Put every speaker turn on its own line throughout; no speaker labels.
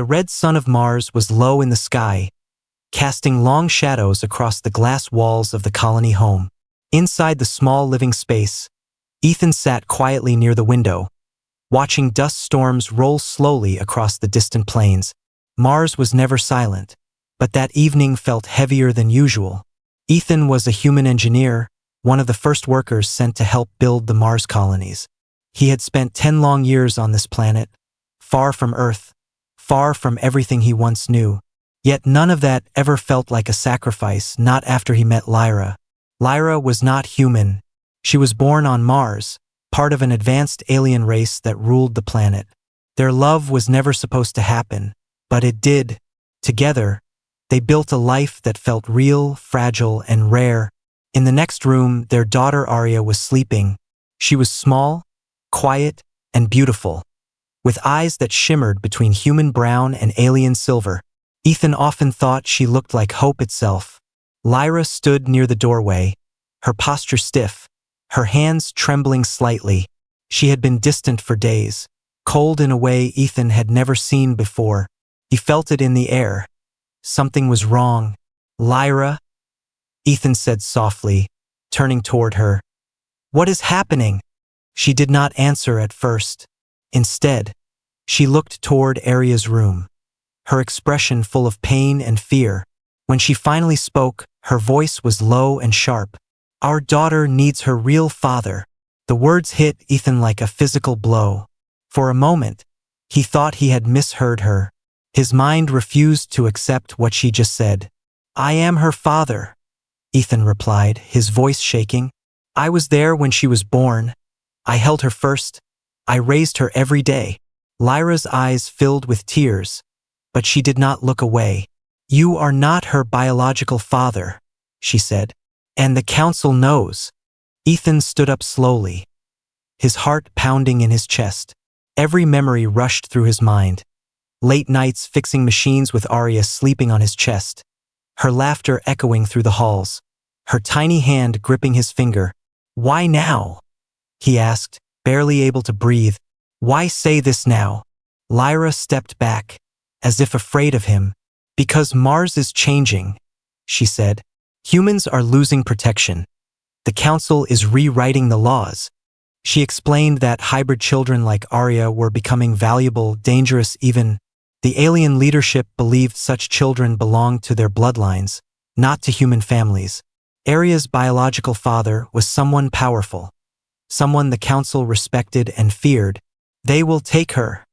The red sun of Mars was low in the sky, casting long shadows across the glass walls of the colony home. Inside the small living space, Ethan sat quietly near the window, watching dust storms roll slowly across the distant plains. Mars was never silent, but that evening felt heavier than usual. Ethan was a human engineer, one of the first workers sent to help build the Mars colonies. He had spent 10 long years on this planet, far from Earth, far from everything he once knew. Yet none of that ever felt like a sacrifice, not after he met Lyra. Lyra was not human. She was born on Mars, part of an advanced alien race that ruled the planet. Their love was never supposed to happen, but it did. Together, they built a life that felt real, fragile, and rare. In the next room, their daughter Arya was sleeping. She was small, quiet, and beautiful, with eyes that shimmered between human brown and alien silver. Ethan often thought she looked like hope itself. Lyra stood near the doorway, her posture stiff, her hands trembling slightly. She had been distant for days, cold in a way Ethan had never seen before. He felt it in the air. Something was wrong. "Lyra?" Ethan said softly, turning toward her. "What is happening?" She did not answer at first. Instead, she looked toward Arya's room, her expression full of pain and fear. When she finally spoke, her voice was low and sharp. "Our daughter needs her real father." The words hit Ethan like a physical blow. For a moment, he thought he had misheard her. His mind refused to accept what she just said. "I am her father," Ethan replied, his voice shaking. "I was there when she was born. I held her first. I raised her every day." Lyra's eyes filled with tears, but she did not look away. "You are not her biological father," she said, "and the council knows." Ethan stood up slowly, his heart pounding in his chest. Every memory rushed through his mind. Late nights fixing machines with Arya sleeping on his chest, her laughter echoing through the halls, her tiny hand gripping his finger. "Why now?" he asked, barely able to breathe. "Why say this now?" Lyra stepped back, as if afraid of him. "Because Mars is changing," she said. "Humans are losing protection. The council is rewriting the laws." She explained that hybrid children like Arya were becoming valuable, dangerous even. The alien leadership believed such children belonged to their bloodlines, not to human families. Arya's biological father was someone powerful, someone the council respected and feared. "They will take her,"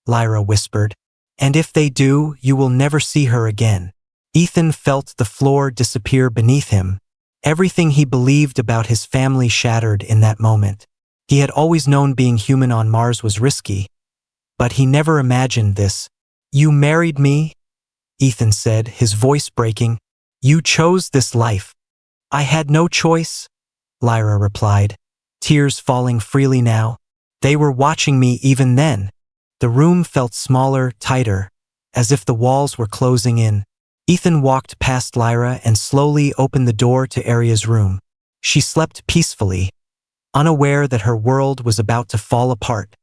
Lyra whispered. "And if they do, you will never see her again." Ethan felt the floor disappear beneath him. Everything he believed about his family shattered in that moment. He had always known being human on Mars was risky, but he never imagined this. "You married me," Ethan said, his voice breaking. "You chose this life." "I had no choice," Lyra replied, tears falling freely now. "They were watching me even then." The room felt smaller, tighter, as if the walls were closing in. Ethan walked past Lyra and slowly opened the door to Arya's room. She slept peacefully, unaware that her world was about to fall apart.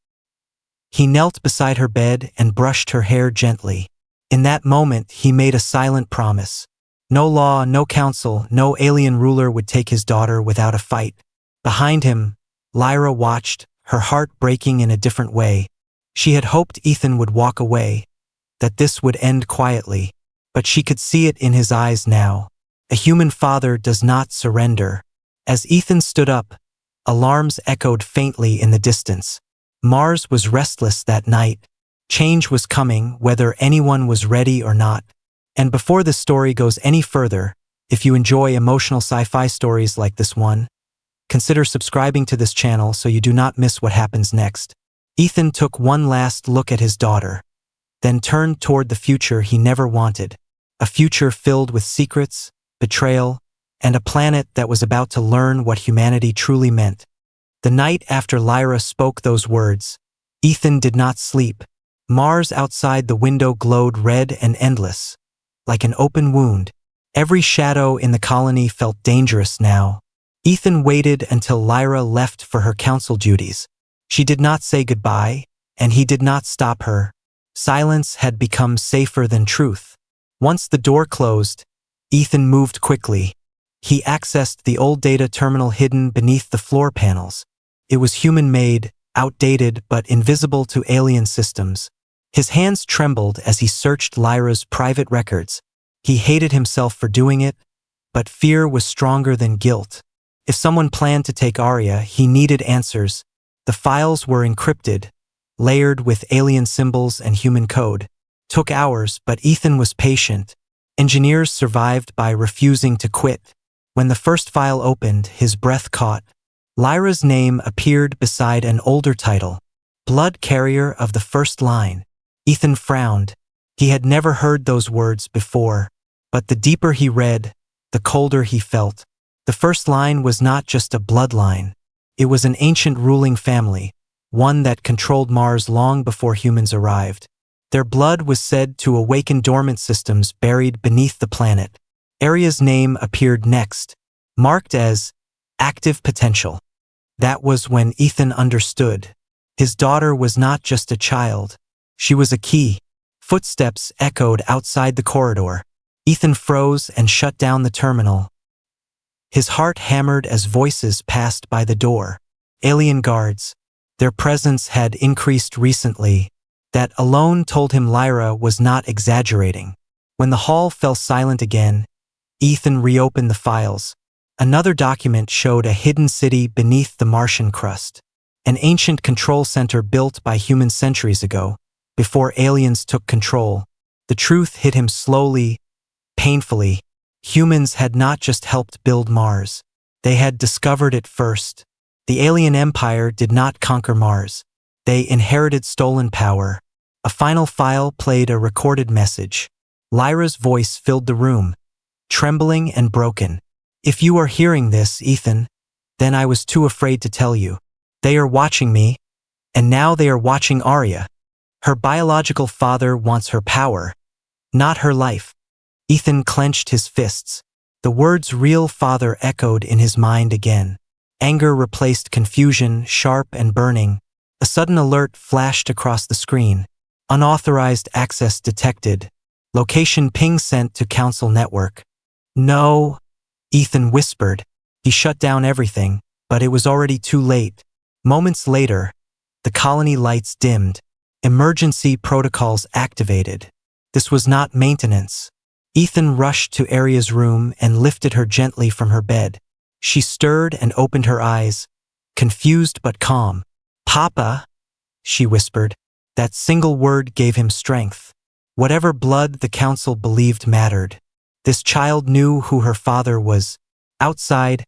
He knelt beside her bed and brushed her hair gently. In that moment, he made a silent promise. No law, no council, no alien ruler would take his daughter without a fight. Behind him, Lyra watched, her heart breaking in a different way. She had hoped Ethan would walk away, that this would end quietly, but she could see it in his eyes now. A human father does not surrender. As Ethan stood up, alarms echoed faintly in the distance. Mars was restless that night. Change was coming, whether anyone was ready or not. And before this story goes any further, if you enjoy emotional sci-fi stories like this one, consider subscribing to this channel so you do not miss what happens next. Ethan took one last look at his daughter, then turned toward the future he never wanted. A future filled with secrets, betrayal, and a planet that was about to learn what humanity truly meant. The night after Lyra spoke those words, Ethan did not sleep. Mars outside the window glowed red and endless, like an open wound. Every shadow in the colony felt dangerous now. Ethan waited until Lyra left for her council duties. She did not say goodbye, and he did not stop her. Silence had become safer than truth. Once the door closed, Ethan moved quickly. He accessed the old data terminal hidden beneath the floor panels. It was human-made, outdated, but invisible to alien systems. His hands trembled as he searched Lyra's private records. He hated himself for doing it, but fear was stronger than guilt. If someone planned to take Arya, he needed answers. The files were encrypted, layered with alien symbols and human code. Took hours, but Ethan was patient. Engineers survived by refusing to quit. When the first file opened, his breath caught. Lyra's name appeared beside an older title, Blood Carrier of the First Line. Ethan frowned. He had never heard those words before, but the deeper he read, the colder he felt. The first line was not just a bloodline. It was an ancient ruling family, one that controlled Mars long before humans arrived. Their blood was said to awaken dormant systems buried beneath the planet. Arya's name appeared next, marked as active potential. That was when Ethan understood. His daughter was not just a child. She was a key. Footsteps echoed outside the corridor. Ethan froze and shut down the terminal. His heart hammered as voices passed by the door. Alien guards. Their presence had increased recently. That alone told him Lyra was not exaggerating. When the hall fell silent again, Ethan reopened the files. Another document showed a hidden city beneath the Martian crust. An ancient control center built by humans centuries ago, before aliens took control. The truth hit him slowly, painfully. Humans had not just helped build Mars. They had discovered it first. The alien empire did not conquer Mars. They inherited stolen power. A final file played a recorded message. Lyra's voice filled the room, trembling and broken. If you are hearing this, Ethan, then I was too afraid to tell you. They are watching me, and now they are watching Arya. Her biological father wants her power, not her life. Ethan clenched his fists. The words real father echoed in his mind again. Anger replaced confusion, sharp and burning. A sudden alert flashed across the screen. Unauthorized access detected. Location ping sent to Council Network. No, Ethan whispered. He shut down everything, but it was already too late. Moments later, the colony lights dimmed. Emergency protocols activated. This was not maintenance. Ethan rushed to Arya's room and lifted her gently from her bed. She stirred and opened her eyes, confused but calm. "Papa," she whispered. That single word gave him strength. Whatever blood the council believed mattered. This child knew who her father was. Outside,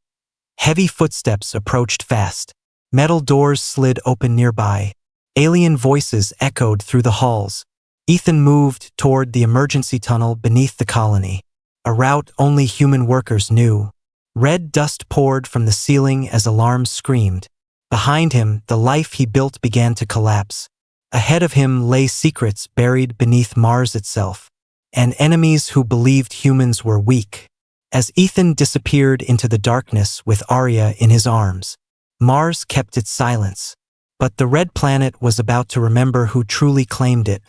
heavy footsteps approached fast. Metal doors slid open nearby. Alien voices echoed through the halls. Ethan moved toward the emergency tunnel beneath the colony, a route only human workers knew. Red dust poured from the ceiling as alarms screamed. Behind him, the life he built began to collapse. Ahead of him lay secrets buried beneath Mars itself, and enemies who believed humans were weak. As Ethan disappeared into the darkness with Arya in his arms, Mars kept its silence. But the red planet was about to remember who truly claimed it.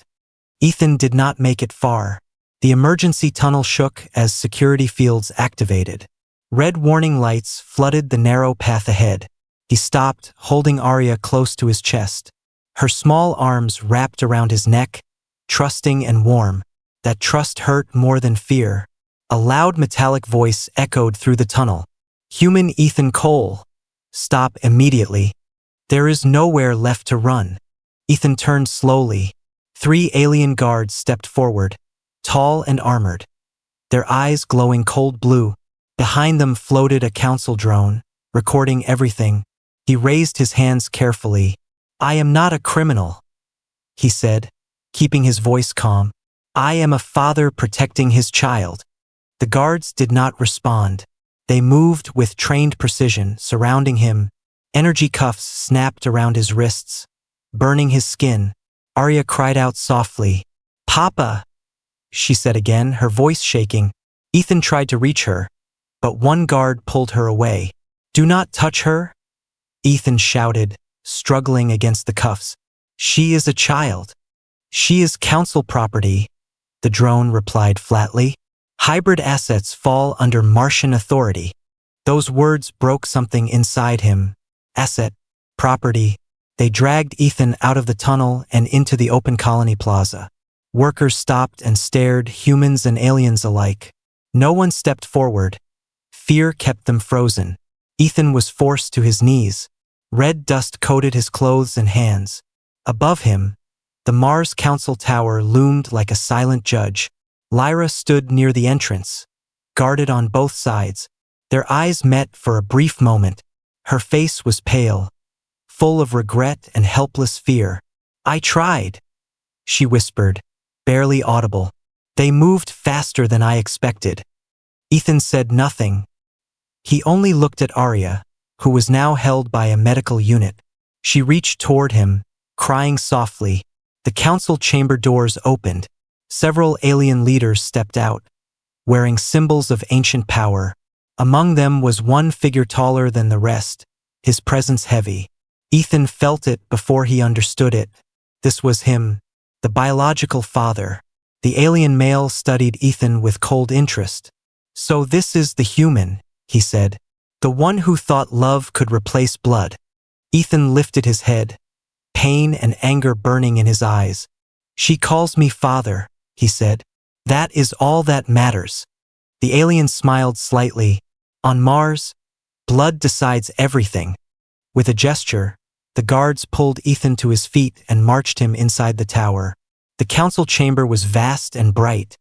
Ethan did not make it far. The emergency tunnel shook as security fields activated. Red warning lights flooded the narrow path ahead. He stopped, holding Arya close to his chest. Her small arms wrapped around his neck, trusting and warm. That trust hurt more than fear. A loud metallic voice echoed through the tunnel. "Human Ethan Cole. Stop immediately. There is nowhere left to run." Ethan turned slowly. 3 alien guards stepped forward, tall and armored, their eyes glowing cold blue. Behind them floated a council drone, recording everything. He raised his hands carefully. "I am not a criminal," he said, keeping his voice calm. "I am a father protecting his child." The guards did not respond. They moved with trained precision, surrounding him. Energy cuffs snapped around his wrists, burning his skin. Arya cried out softly. "Papa," she said again, her voice shaking. Ethan tried to reach her, but one guard pulled her away. "Do not touch her," Ethan shouted, struggling against the cuffs. "She is a child." She is council property, the drone replied flatly. Hybrid assets fall under Martian authority. Those words broke something inside him. Asset, property. They dragged Ethan out of the tunnel and into the open colony plaza. Workers stopped and stared, humans and aliens alike. No one stepped forward. Fear kept them frozen. Ethan was forced to his knees. Red dust coated his clothes and hands. Above him, the Mars Council Tower loomed like a silent judge. Lyra stood near the entrance, guarded on both sides. Their eyes met for a brief moment. Her face was pale, full of regret and helpless fear. "I tried," she whispered, barely audible. "They moved faster than I expected." Ethan said nothing. He only looked at Arya, who was now held by a medical unit. She reached toward him, crying softly. The council chamber doors opened. Several alien leaders stepped out, wearing symbols of ancient power. Among them was one figure taller than the rest, his presence heavy. Ethan felt it before he understood it. This was him, the biological father. The alien male studied Ethan with cold interest. "So this is the human," he said. "The one who thought love could replace blood." Ethan lifted his head, pain and anger burning in his eyes. "She calls me father," he said. "That is all that matters." The alien smiled slightly. "On Mars, blood decides everything." With a gesture, the guards pulled Ethan to his feet and marched him inside the tower. The council chamber was vast and bright,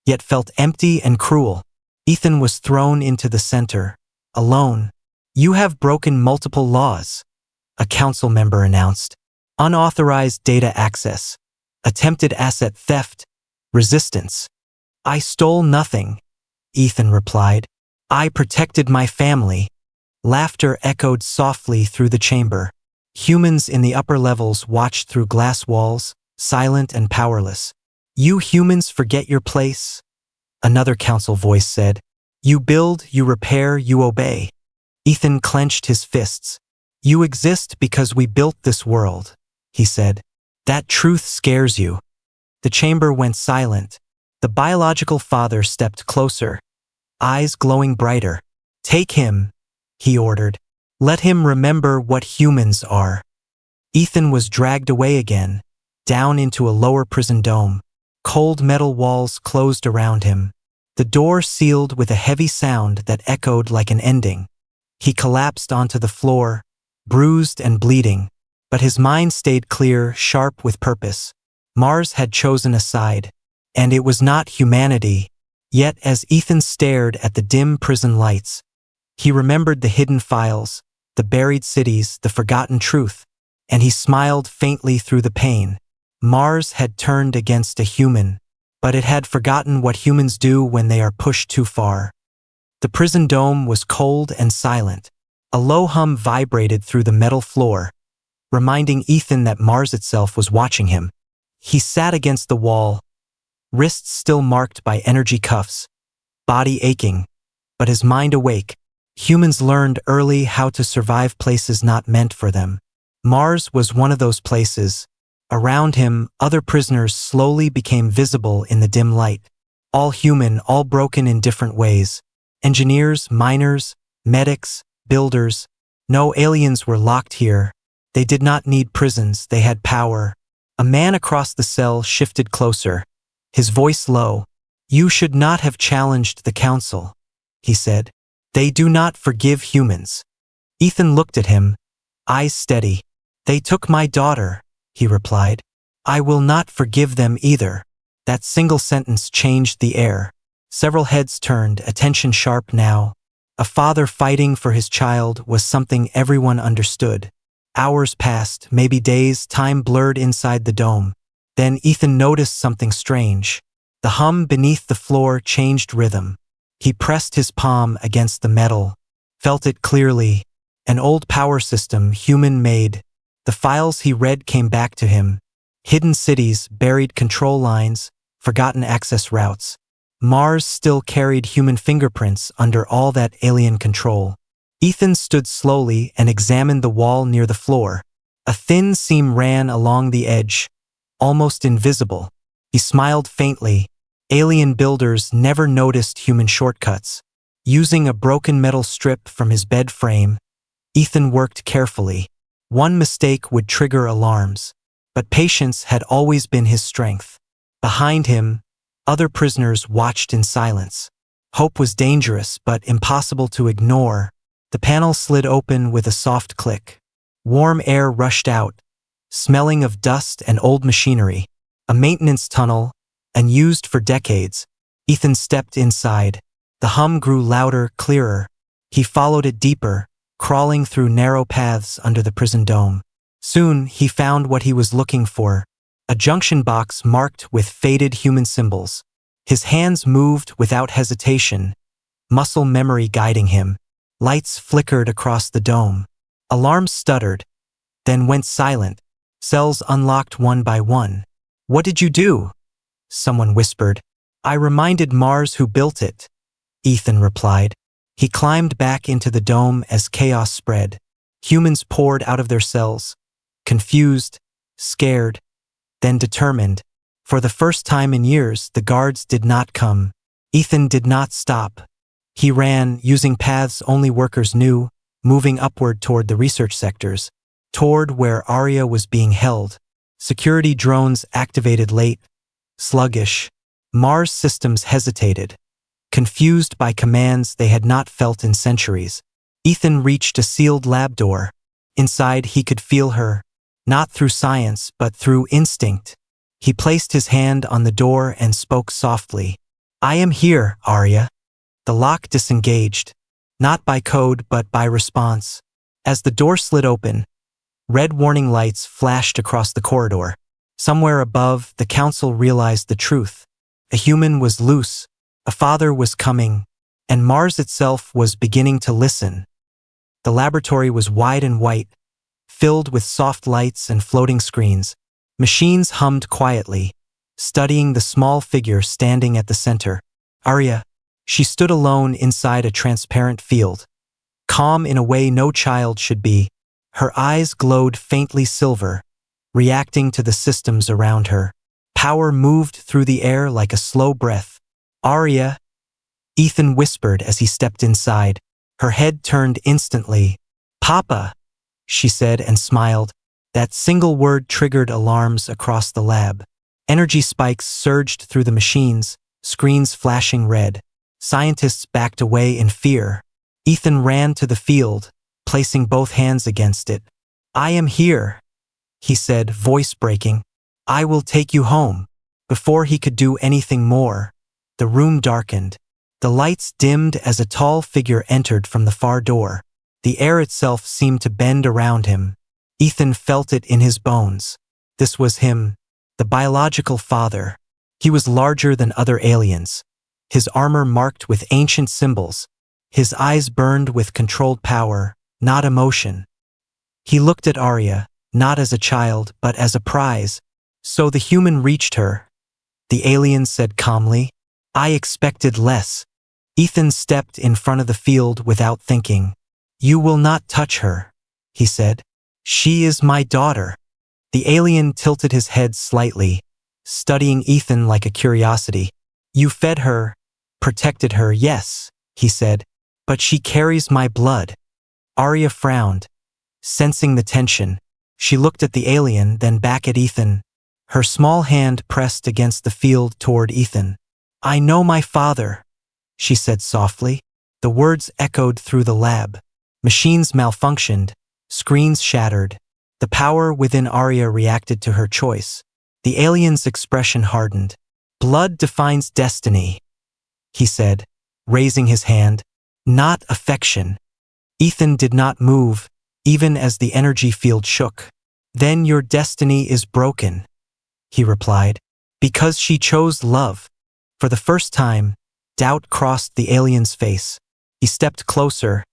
yet felt empty and cruel. Ethan was thrown into the center, alone. "You have broken multiple laws," a council member announced. "Unauthorized data access, attempted asset theft, resistance." "I stole nothing," Ethan replied. "I protected my family." Laughter echoed softly through the chamber. Humans in the upper levels watched through glass walls, silent and powerless. "You humans forget your place," another council voice said. "You build, you repair, you obey." Ethan clenched his fists. "You exist because we built this world," he said. "That truth scares you." The chamber went silent. The biological father stepped closer, eyes glowing brighter. "Take him," he ordered. "Let him remember what humans are." Ethan was dragged away again, down into a lower prison dome. Cold metal walls closed around him. The door sealed with a heavy sound that echoed like an ending. He collapsed onto the floor, bruised and bleeding, but his mind stayed clear, sharp with purpose. Mars had chosen a side, and it was not humanity. Yet as Ethan stared at the dim prison lights, he remembered the hidden files, the buried cities, the forgotten truth, and he smiled faintly through the pain. Mars had turned against a human, but it had forgotten what humans do when they are pushed too far. The prison dome was cold and silent. A low hum vibrated through the metal floor, reminding Ethan that Mars itself was watching him. He sat against the wall, wrists still marked by energy cuffs, body aching, but his mind awake. Humans learned early how to survive places not meant for them. Mars was one of those places. Around him, other prisoners slowly became visible in the dim light. All human, all broken in different ways. Engineers, miners, medics, builders. No aliens were locked here. They did not need prisons, they had power. A man across the cell shifted closer, his voice low. "You should not have challenged the council," he said. "They do not forgive humans." Ethan looked at him, eyes steady. "They took my daughter," he replied. "I will not forgive them either." That single sentence changed the air. Several heads turned, attention sharp now. A father fighting for his child was something everyone understood. Hours passed, maybe days, time blurred inside the dome. Then Ethan noticed something strange. The hum beneath the floor changed rhythm. He pressed his palm against the metal, felt it clearly. An old power system, human-made. The files he read came back to him. Hidden cities, buried control lines, forgotten access routes. Mars still carried human fingerprints under all that alien control. Ethan stood slowly and examined the wall near the floor. A thin seam ran along the edge, almost invisible. He smiled faintly. Alien builders never noticed human shortcuts. Using a broken metal strip from his bed frame, Ethan worked carefully. One mistake would trigger alarms, but patience had always been his strength. Behind him, other prisoners watched in silence. Hope was dangerous but impossible to ignore. The panel slid open with a soft click. Warm air rushed out, smelling of dust and old machinery. A maintenance tunnel, unused for decades. Ethan stepped inside. The hum grew louder, clearer. He followed it deeper, crawling through narrow paths under the prison dome. Soon, he found what he was looking for, a junction box marked with faded human symbols. His hands moved without hesitation, muscle memory guiding him. Lights flickered across the dome. Alarms stuttered, then went silent. Cells unlocked one by one. "What did you do?" someone whispered. "I reminded Mars who built it," Ethan replied. He climbed back into the dome as chaos spread. Humans poured out of their cells, confused, scared, then determined. For the first time in years, the guards did not come. Ethan did not stop. He ran, using paths only workers knew, moving upward toward the research sectors, toward where Arya was being held. Security drones activated late, sluggish. Mars systems hesitated, confused by commands they had not felt in centuries. Ethan reached a sealed lab door. Inside, he could feel her, not through science, but through instinct. He placed his hand on the door and spoke softly. "I am here, Arya." The lock disengaged, not by code but by response. As the door slid open, red warning lights flashed across the corridor. Somewhere above, the council realized the truth. A human was loose, a father was coming, and Mars itself was beginning to listen. The laboratory was wide and white, filled with soft lights and floating screens. Machines hummed quietly, studying the small figure standing at the center. Arya. She stood alone inside a transparent field, calm in a way no child should be. Her eyes glowed faintly silver, reacting to the systems around her. Power moved through the air like a slow breath. "Arya," Ethan whispered as he stepped inside. Her head turned instantly. "Papa," she said and smiled. That single word triggered alarms across the lab. Energy spikes surged through the machines, screens flashing red. Scientists backed away in fear. Ethan ran to the field, placing both hands against it. "I am here," he said, voice breaking. "I will take you home." Before he could do anything more, the room darkened. The lights dimmed as a tall figure entered from the far door. The air itself seemed to bend around him. Ethan felt it in his bones. This was him, the biological father. He was larger than other aliens, his armor marked with ancient symbols. His eyes burned with controlled power, not emotion. He looked at Arya, not as a child, but as a prize. "So the human reached her," the alien said calmly. "I expected less." Ethan stepped in front of the field without thinking. "You will not touch her," he said. "She is my daughter." The alien tilted his head slightly, studying Ethan like a curiosity. "You fed her, protected her, yes," he said, "but she carries my blood." Arya frowned, sensing the tension. She looked at the alien, then back at Ethan. Her small hand pressed against the field toward Ethan. "I know my father," she said softly. The words echoed through the lab. Machines malfunctioned, screens shattered. The power within Arya reacted to her choice. The alien's expression hardened. "Blood defines destiny," he said, raising his hand. "Not affection." Ethan did not move, even as the energy field shook. "Then your destiny is broken," he replied, "because she chose love." For the first time, doubt crossed the alien's face. He stepped closer,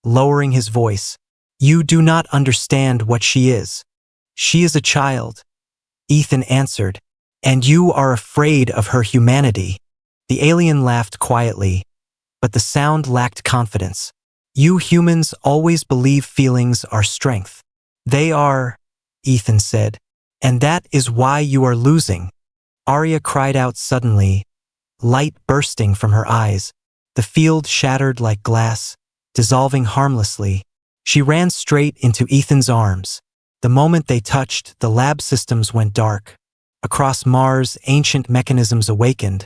lowering his voice. "You do not understand what she is. She is a child," Ethan answered, "and you are afraid of her humanity." The alien laughed quietly, but the sound lacked confidence. "You humans always believe feelings are strength." "They are," Ethan said. And that is why you are losing. Arya cried out suddenly, light bursting from her eyes. The field shattered like glass, dissolving harmlessly. She ran straight into Ethan's arms. The moment they touched, the lab systems went dark. Across Mars, ancient mechanisms awakened,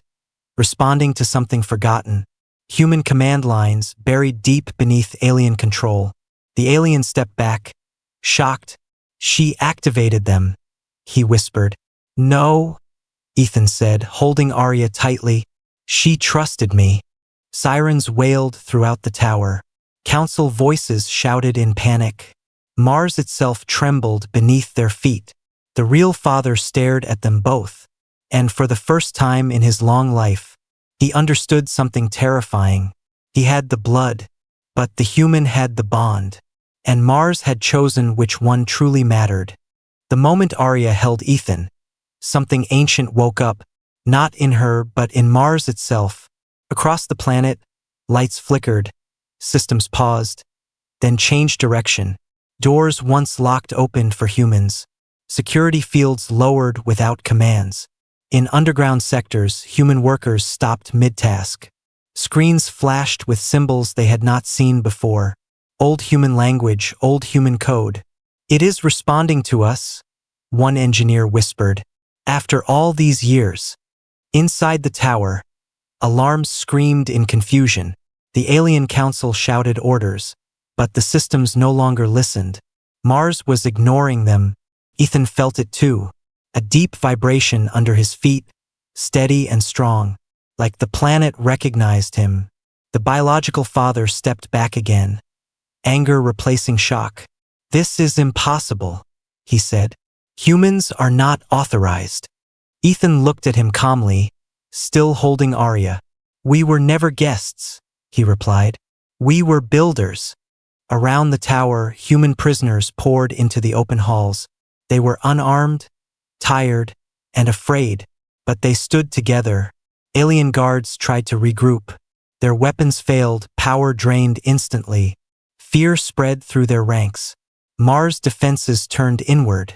responding to something forgotten. Human command lines buried deep beneath alien control. The alien stepped back, shocked. She activated them, he whispered. No, Ethan said, holding Arya tightly. She trusted me. Sirens wailed throughout the tower. Council voices shouted in panic. Mars itself trembled beneath their feet. The real father stared at them both, and for the first time in his long life, he understood something terrifying. He had the blood, but the human had the bond, and Mars had chosen which one truly mattered. The moment Arya held Ethan, something ancient woke up, not in her but in Mars itself. Across the planet, lights flickered, systems paused, then changed direction. Doors once locked opened for humans. Security fields lowered without commands. In underground sectors, human workers stopped mid-task. Screens flashed with symbols they had not seen before. Old human language, old human code. It is responding to us, one engineer whispered. After all these years. Inside the tower, alarms screamed in confusion. The alien council shouted orders, but the systems no longer listened. Mars was ignoring them. Ethan felt it too, a deep vibration under his feet, steady and strong, like the planet recognized him. The biological father stepped back again, anger replacing shock. This is impossible, he said. Humans are not authorized. Ethan looked at him calmly, still holding Arya. We were never guests, he replied. We were builders. Around the tower, human prisoners poured into the open halls. They were unarmed, tired, and afraid, but they stood together. Alien guards tried to regroup. Their weapons failed, power drained instantly. Fear spread through their ranks. Mars' defenses turned inward.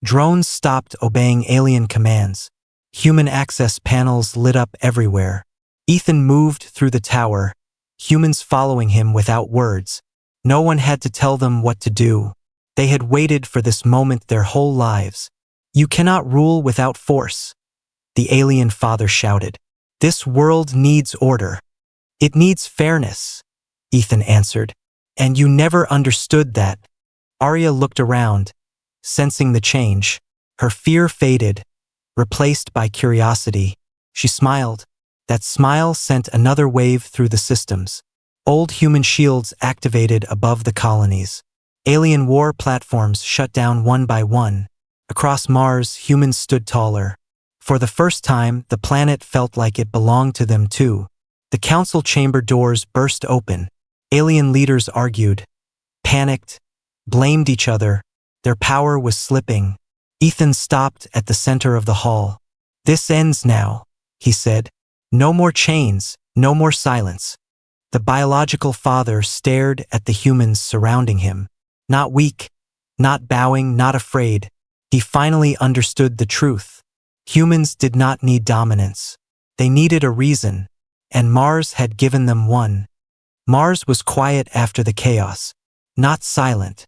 Drones stopped obeying alien commands. Human access panels lit up everywhere. Ethan moved through the tower, humans following him without words. No one had to tell them what to do. They had waited for this moment their whole lives. You cannot rule without force, the alien father shouted. This world needs order. It needs fairness, Ethan answered. And you never understood that. Arya looked around, sensing the change. Her fear faded, replaced by curiosity. She smiled. That smile sent another wave through the systems. Old human shields activated above the colonies. Alien war platforms shut down one by one. Across Mars, humans stood taller. For the first time, the planet felt like it belonged to them too. The council chamber doors burst open. Alien leaders argued, panicked, blamed each other. Their power was slipping. Ethan stopped at the center of the hall. This ends now, he said. No more chains, no more silence. The biological father stared at the humans surrounding him. Not weak, not bowing, not afraid. He finally understood the truth. Humans did not need dominance. They needed a reason, and Mars had given them one. Mars was quiet after the chaos, not silent,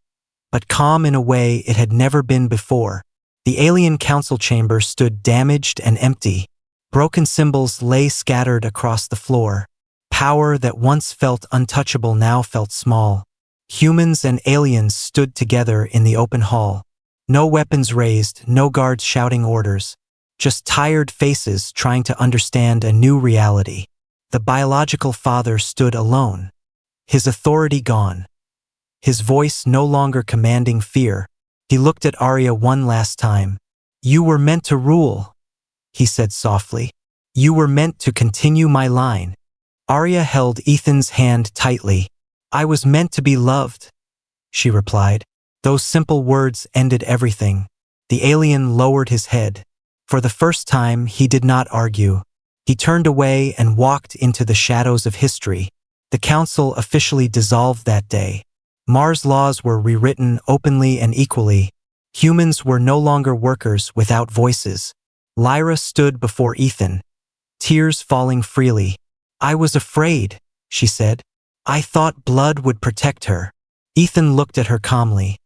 but calm in a way it had never been before. The alien council chamber stood damaged and empty. Broken symbols lay scattered across the floor. Power that once felt untouchable now felt small. Humans and aliens stood together in the open hall. No weapons raised, no guards shouting orders. Just tired faces trying to understand a new reality. The biological father stood alone, his authority gone, his voice no longer commanding fear. He looked at Arya one last time. You were meant to rule, he said softly. You were meant to continue my line. Arya held Ethan's hand tightly. I was meant to be loved, she replied. Those simple words ended everything. The alien lowered his head. For the first time, he did not argue. He turned away and walked into the shadows of history. The council officially dissolved that day. Mars laws were rewritten openly and equally. Humans were no longer workers without voices. Lyra stood before Ethan, tears falling freely. "I was afraid," she said. "I thought blood would protect her." Ethan looked at her calmly,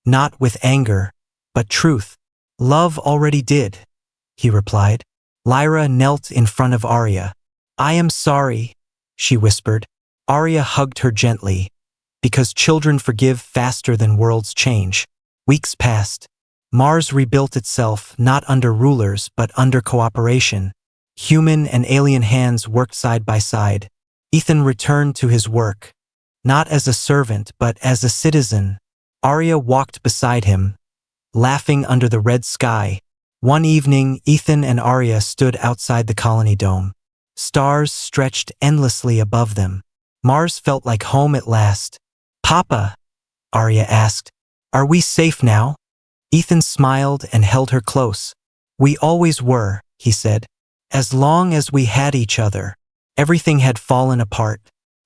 not with anger, but truth. "Love already did," he replied. Lyra knelt in front of Arya. "I am sorry," she whispered. Arya hugged her gently, because children forgive faster than worlds change. Weeks passed. Mars rebuilt itself not under rulers but under cooperation. Human and alien hands worked side by side. Ethan returned to his work, not as a servant but as a citizen. Arya walked beside him, laughing under the red sky. One evening, Ethan and Arya stood outside the colony dome. Stars stretched endlessly above them. Mars felt like home at last. "Papa," Arya asked, "are we safe now?" Ethan smiled and held her close. "We always were," he said. "As long as we had each other." Everything had fallen apart.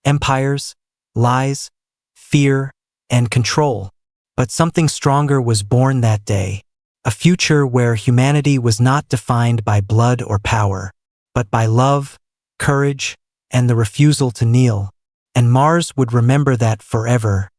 Empires, lies, fear, and control. But something stronger was born that day. A future where humanity was not defined by blood or power, but by love, courage, and the refusal to kneel. And Mars would remember that forever.